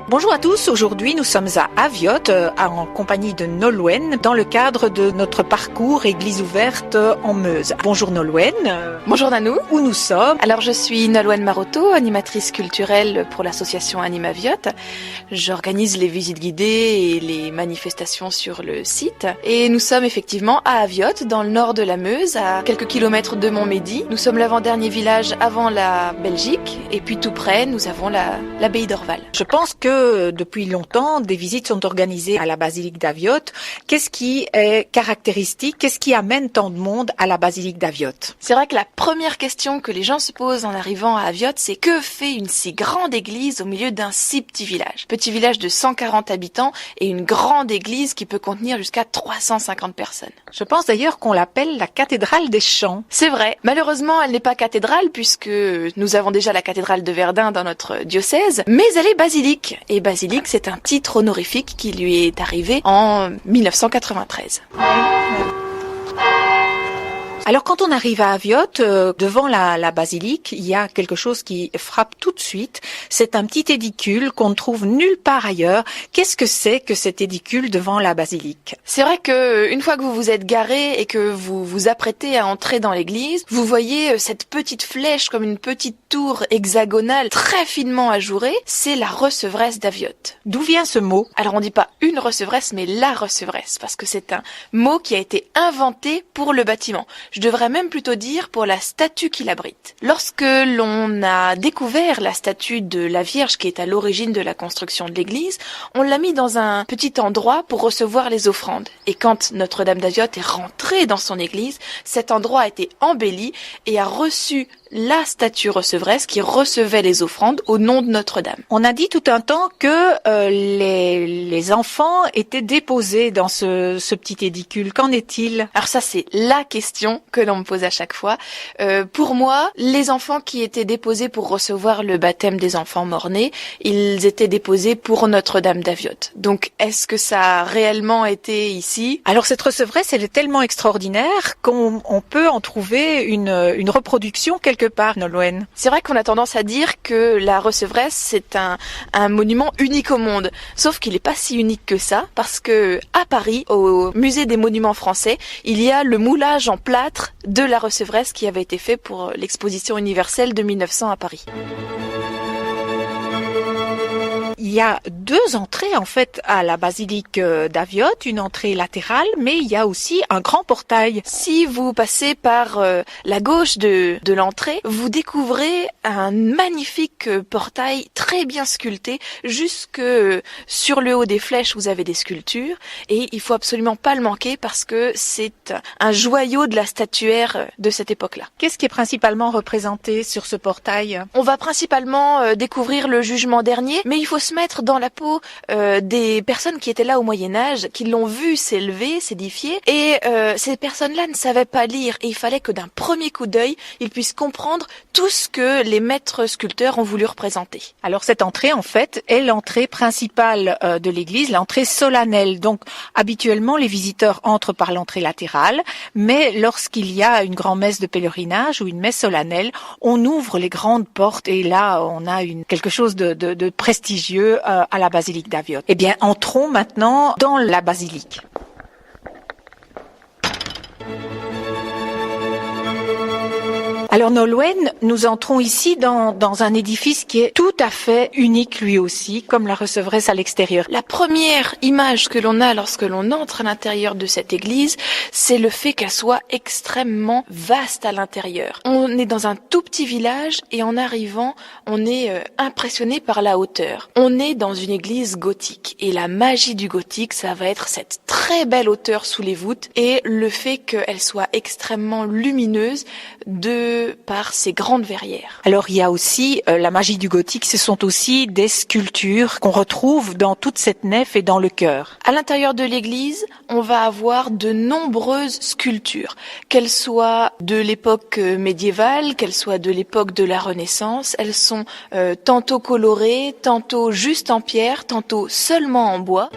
Bonjour à tous, aujourd'hui nous sommes à Avioth en compagnie de Nolwenn dans le cadre de notre parcours Église ouverte en Meuse. Bonjour Nolwenn. Bonjour Nanou. Où nous sommes? Alors je suis Nolwenn Marotto, animatrice culturelle pour l'association Anime Avioth. J'organise les visites guidées et les manifestations sur le site. Et nous sommes effectivement à Avioth, dans le nord de la Meuse, à quelques kilomètres de Montmédy. Nous sommes l'avant-dernier village avant la Belgique. Et puis tout près, nous avons l'abbaye d'Orval. Je pense que depuis longtemps, des visites sont organisées à la basilique d'Avioth. Qu'est-ce qui est caractéristique? Qu'est-ce qui amène tant de monde à la basilique d'Avioth? C'est vrai que la première question que les gens se posent en arrivant à Avioth, c'est que fait une si grande église au milieu d'un si petit village? Petit village de 140 habitants et une grande église qui peut contenir jusqu'à 350 personnes. Je pense d'ailleurs qu'on l'appelle la cathédrale des Champs. C'est vrai. Malheureusement, elle n'est pas cathédrale puisque nous avons déjà la cathédrale de Verdun dans notre diocèse, mais elle est basilique. Et basilique, c'est un titre honorifique qui lui est arrivé en 1993. Alors quand on arrive à Avioth, devant la basilique, il y a quelque chose qui frappe tout de suite. C'est un petit édicule qu'on ne trouve nulle part ailleurs. Qu'est-ce que c'est que cet édicule devant la basilique? C'est vrai que une fois que vous vous êtes garé et que vous vous apprêtez à entrer dans l'église, vous voyez cette petite flèche comme une petite tour hexagonale très finement ajourée. C'est la recevresse d'Avioth. D'où vient ce mot? Alors on dit pas une recevresse, mais la recevresse, parce que c'est un mot qui a été inventé pour le bâtiment. Je devrais même plutôt dire pour la statue qui l'abrite. Lorsque l'on a découvert la statue de la Vierge qui est à l'origine de la construction de l'église, on l'a mis dans un petit endroit pour recevoir les offrandes. Et quand Notre-Dame d'Avioth est rentrée dans son église, cet endroit a été embelli et a reçu la statue recevresse qui recevait les offrandes au nom de Notre-Dame. On a dit tout un temps que les enfants étaient déposés dans ce petit édicule. Qu'en est-il? Alors ça, c'est la question que l'on me pose à chaque fois. Pour moi, les enfants qui étaient déposés pour recevoir le baptême des enfants morts-nés, ils étaient déposés pour Notre-Dame d'Avioth. Donc, est-ce que ça a réellement été ici? Alors cette recevresse, elle est tellement extraordinaire qu'on peut en trouver une reproduction quelque part, Nolwenn. C'est vrai qu'on a tendance à dire que la recevresse, c'est un monument unique au monde. Sauf qu'il n'est pas si unique que ça, parce que à Paris, au musée des monuments français, il y a le moulage en plâtre de la recevresse qui avait été fait pour l'exposition universelle de 1900 à Paris. Il y a deux entrées en fait à la basilique d'Avioth, une entrée latérale, mais il y a aussi un grand portail. Si vous passez par la gauche de l'entrée, vous découvrez un magnifique portail très bien sculpté, jusque sur le haut des flèches vous avez des sculptures, et il faut absolument pas le manquer parce que c'est un joyau de la statuaire de cette époque-là. Qu'est-ce qui est principalement représenté sur ce portail? On va principalement découvrir le jugement dernier, mais il faut se mettre dans la peau des personnes qui étaient là au Moyen-Âge, qui l'ont vu s'élever, s'édifier, et ces personnes-là ne savaient pas lire, et il fallait que d'un premier coup d'œil, ils puissent comprendre tout ce que les maîtres sculpteurs ont voulu représenter. Alors cette entrée, en fait, est l'entrée principale de l'église, l'entrée solennelle. Donc habituellement, les visiteurs entrent par l'entrée latérale, mais lorsqu'il y a une grand-messe de pèlerinage ou une messe solennelle, on ouvre les grandes portes, et là, on a quelque chose de prestigieux à la basilique d'Avioth. Eh bien, entrons maintenant dans la basilique. Alors Nolwenn, nous entrons ici dans un édifice qui est tout à fait unique lui aussi, comme la recevresse à l'extérieur. La première image que l'on a lorsque l'on entre à l'intérieur de cette église, c'est le fait qu'elle soit extrêmement vaste à l'intérieur. On est dans un tout petit village et en arrivant, on est impressionné par la hauteur. On est dans une église gothique et la magie du gothique, ça va être cette très belle hauteur sous les voûtes et le fait qu'elle soit extrêmement lumineuse par ces grandes verrières. Alors il y a aussi la magie du gothique, ce sont aussi des sculptures qu'on retrouve dans toute cette nef et dans le chœur. À l'intérieur de l'église, on va avoir de nombreuses sculptures, qu'elles soient de l'époque médiévale, qu'elles soient de l'époque de la Renaissance. Elles sont tantôt colorées, tantôt juste en pierre, tantôt seulement en bois.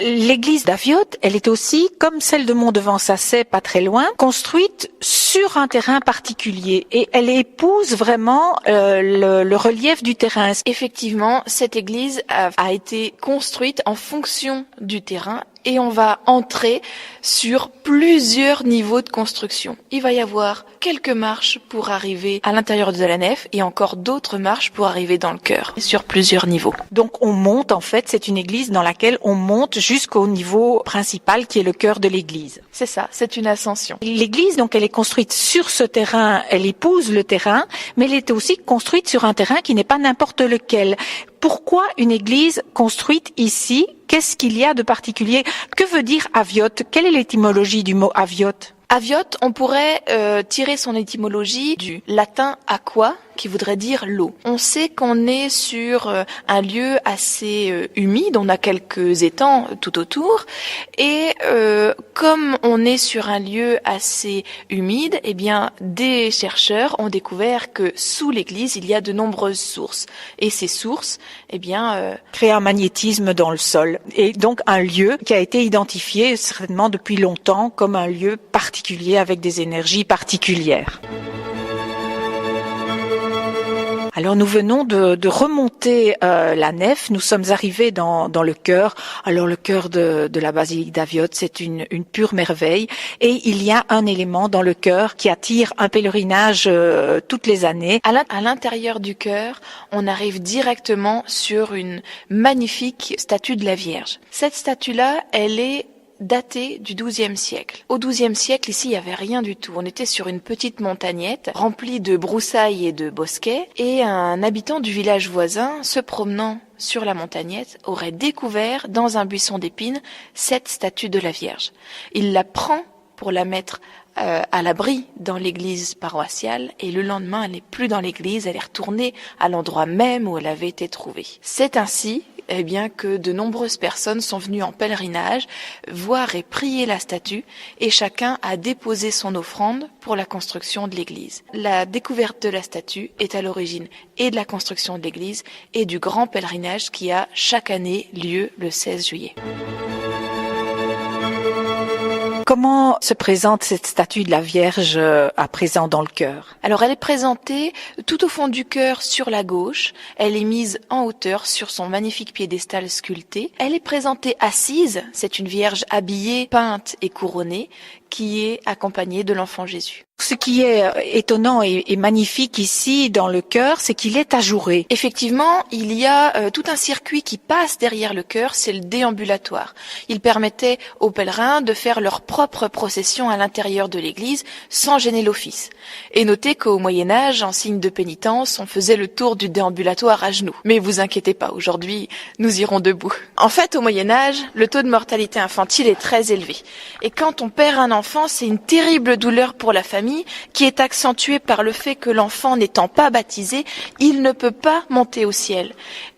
l'église d'Aviotte, elle est aussi, comme celle de Mont-de-Vent-Sassay, pas très loin, construite sur un terrain particulier et elle épouse vraiment le relief du terrain. Effectivement, cette église a été construite en fonction du terrain et on va entrer sur plusieurs niveaux de construction. Il va y avoir quelques marches pour arriver à l'intérieur de la nef et encore d'autres marches pour arriver dans le chœur, sur plusieurs niveaux. Donc on monte, en fait, c'est une église dans laquelle on monte jusqu'au niveau principal qui est le chœur de l'église. C'est ça, c'est une ascension. L'église, donc, elle est construite sur ce terrain, elle épouse le terrain, mais elle est aussi construite sur un terrain qui n'est pas n'importe lequel. Pourquoi une église construite ici? Qu'est-ce qu'il y a de particulier? Que veut dire Aviotte? Quelle est l'étymologie du mot Aviotte? Aviotte, on pourrait tirer son étymologie du latin aqua, qui voudrait dire l'eau. On sait qu'on est sur un lieu assez humide, on a quelques étangs tout autour, et comme on est sur un lieu assez humide, eh bien, des chercheurs ont découvert que sous l'église, il y a de nombreuses sources. Et ces sources, eh bien, créent un magnétisme dans le sol. Et donc un lieu qui a été identifié certainement depuis longtemps comme un lieu particulier avec des énergies particulières. Alors nous venons de remonter la nef, nous sommes arrivés dans le chœur. Alors le chœur de la basilique d'Aviotte, c'est une pure merveille et il y a un élément dans le chœur qui attire un pèlerinage toutes les années. À l'intérieur du chœur, on arrive directement sur une magnifique statue de la Vierge. Cette statue-là, elle est datée du XIIe siècle. Au XIIe siècle, ici, il n'y avait rien du tout. On était sur une petite montagnette remplie de broussailles et de bosquets et un habitant du village voisin, se promenant sur la montagnette, aurait découvert dans un buisson d'épines cette statue de la Vierge. Il la prend pour la mettre à l'abri dans l'église paroissiale et le lendemain, elle n'est plus dans l'église, elle est retournée à l'endroit même où elle avait été trouvée. C'est ainsi que de nombreuses personnes sont venues en pèlerinage voir et prier la statue et chacun a déposé son offrande pour la construction de l'église. La découverte de la statue est à l'origine et de la construction de l'église et du grand pèlerinage qui a chaque année lieu le 16 juillet. Comment se présente cette statue de la Vierge à présent dans le chœur? Alors elle est présentée tout au fond du chœur sur la gauche. Elle est mise en hauteur sur son magnifique piédestal sculpté. Elle est présentée assise. C'est une Vierge habillée, peinte et couronnée qui est accompagnée de l'enfant Jésus. Ce qui est étonnant et magnifique ici dans le chœur, c'est qu'il est ajouré. Effectivement, il y a tout un circuit qui passe derrière le chœur, c'est le déambulatoire. Il permettait aux pèlerins de faire leur propre procession à l'intérieur de l'église sans gêner l'office. Et notez qu'au Moyen-Âge, en signe de pénitence, on faisait le tour du déambulatoire à genoux. Mais vous inquiétez pas, aujourd'hui, nous irons debout. En fait, au Moyen-Âge, le taux de mortalité infantile est très élevé. Et quand on perd un enfant, c'est une terrible douleur pour la famille qui est accentuée par le fait que l'enfant n'étant pas baptisé, il ne peut pas monter au ciel.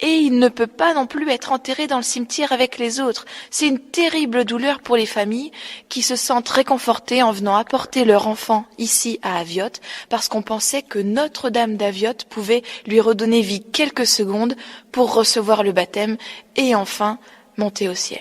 Et il ne peut pas non plus être enterré dans le cimetière avec les autres. C'est une terrible douleur pour les familles qui se sentent réconfortées en venant apporter leur enfant ici à Aviotte parce qu'on pensait que Notre-Dame d'Aviotte pouvait lui redonner vie quelques secondes pour recevoir le baptême et enfin monter au ciel.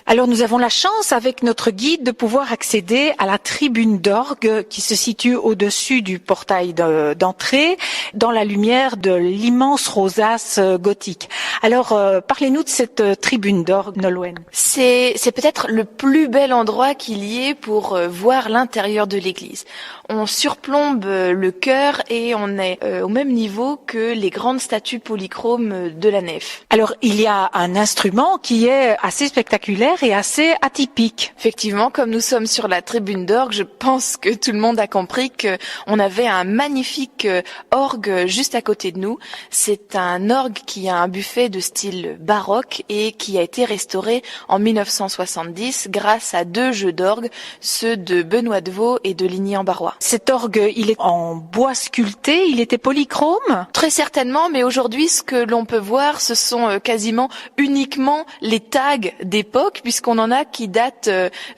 Alors nous avons la chance avec notre guide de pouvoir accéder à la tribune d'orgue qui se situe au-dessus du portail d'entrée dans la lumière de l'immense rosace gothique. Alors parlez-nous de cette tribune d'orgue, Nolwenn. C'est peut-être le plus bel endroit qu'il y ait pour voir l'intérieur de l'église. On surplombe le chœur et on est au même niveau que les grandes statues polychromes de la nef. Alors il y a un instrument qui est assez spectaculaire et assez atypique. Effectivement, comme nous sommes sur la tribune d'orgue, je pense que tout le monde a compris qu'on avait un magnifique orgue juste à côté de nous. C'est un orgue qui a un buffet de style baroque et qui a été restauré en 1970 grâce à 2 jeux d'orgue, ceux de Benoît de Vaux et de Ligny-en-Barrois. Cet orgue, il est en bois sculpté, il était polychrome? Très certainement, mais aujourd'hui, ce que l'on peut voir, ce sont quasiment uniquement les tags d'époque, puisqu'on en a qui datent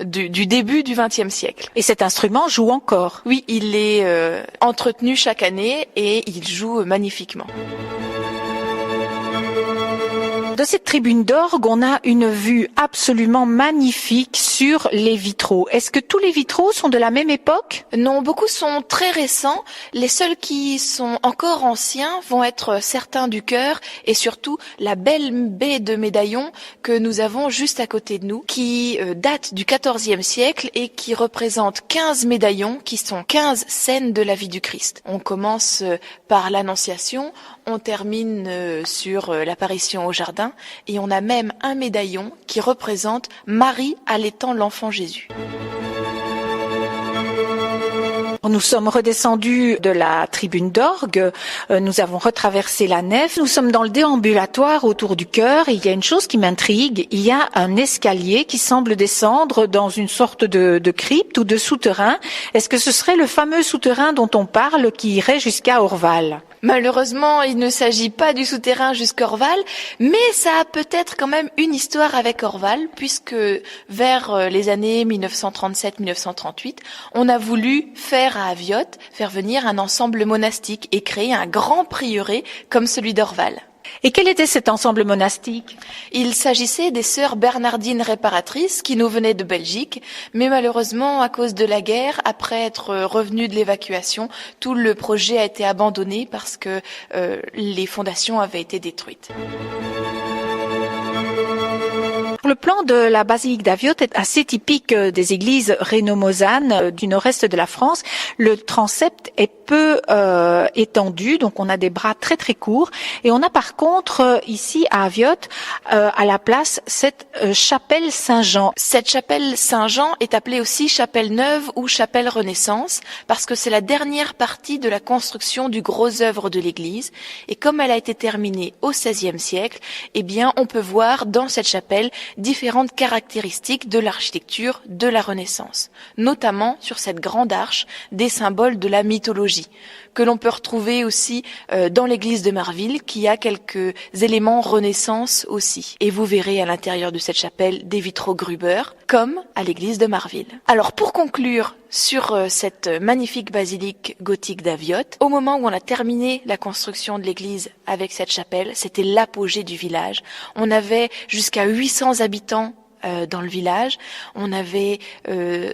du début du XXe siècle. Et cet instrument joue encore? Oui, il est entretenu chaque année et il joue magnifiquement. De de cette tribune d'orgue, on a une vue absolument magnifique sur les vitraux. Est-ce que tous les vitraux sont de la même époque? Non, beaucoup sont très récents. Les seuls qui sont encore anciens vont être certains du chœur et surtout la belle baie de médaillons que nous avons juste à côté de nous, qui date du XIVe siècle et qui représente 15 médaillons qui sont 15 scènes de la vie du Christ. On commence par l'Annonciation, on termine sur l'apparition au jardin et on a même un médaillon qui représente Marie allaitant l'enfant Jésus. Nous sommes redescendus de la tribune d'orgue, nous avons retraversé la nef, nous sommes dans le déambulatoire autour du chœur et il y a une chose qui m'intrigue, il y a un escalier qui semble descendre dans une sorte de crypte ou de souterrain. Est-ce que ce serait le fameux souterrain dont on parle qui irait jusqu'à Orval? Malheureusement, il ne s'agit pas du souterrain jusqu'à Orval, mais ça a peut-être quand même une histoire avec Orval, puisque vers les années 1937-1938, on a voulu faire à Aviotte, faire venir un ensemble monastique et créer un grand prieuré comme celui d'Orval. Et quel était cet ensemble monastique? Il s'agissait des sœurs bernardines réparatrices qui nous venaient de Belgique, mais malheureusement, à cause de la guerre, après être revenus de l'évacuation, tout le projet a été abandonné parce que les fondations avaient été détruites. Le plan de la basilique d'Aviotte est assez typique des églises rhéno-mosanes du nord-est de la France. Le transept est peu étendu, donc on a des bras très très courts. Et on a par contre ici à Aviotte, à la place, cette chapelle Saint-Jean. Cette chapelle Saint-Jean est appelée aussi chapelle neuve ou chapelle Renaissance parce que c'est la dernière partie de la construction du gros œuvre de l'église. Et comme elle a été terminée au XVIe siècle, eh bien on peut voir dans cette chapelle différentes caractéristiques de l'architecture de la Renaissance, notamment sur cette grande arche des symboles de la mythologie, que l'on peut retrouver aussi dans l'église de Marville, qui a quelques éléments Renaissance aussi. Et vous verrez à l'intérieur de cette chapelle des vitraux Gruber, comme à l'église de Marville. Alors pour conclure sur cette magnifique basilique gothique d'Aviotte, au moment où on a terminé la construction de l'église avec cette chapelle, c'était l'apogée du village. On avait jusqu'à 800 habitants dans le village. On avait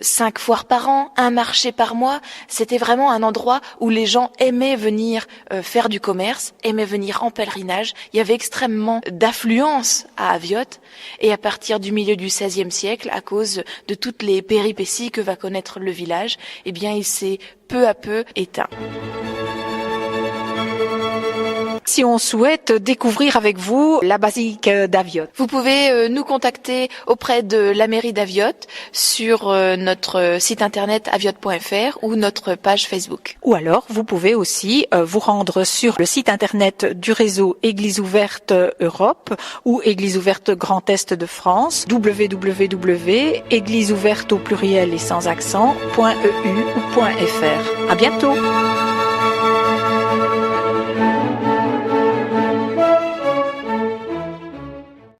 5 foires par an, un marché par mois. C'était vraiment un endroit où les gens aimaient venir faire du commerce, aimaient venir en pèlerinage. Il y avait extrêmement d'affluence à Aviotte. Et à partir du milieu du XVIe siècle, à cause de toutes les péripéties que va connaître le village, eh bien, il s'est peu à peu éteint. Si on souhaite découvrir avec vous la basilique d'Aviotte, vous pouvez nous contacter auprès de la mairie d'Aviotte sur notre site internet aviotte.fr ou notre page Facebook. Ou alors, vous pouvez aussi vous rendre sur le site internet du réseau Église ouverte Europe ou Église ouverte Grand Est de France, www.égliseouverte au pluriel et sans accent.eu ou .fr. À bientôt.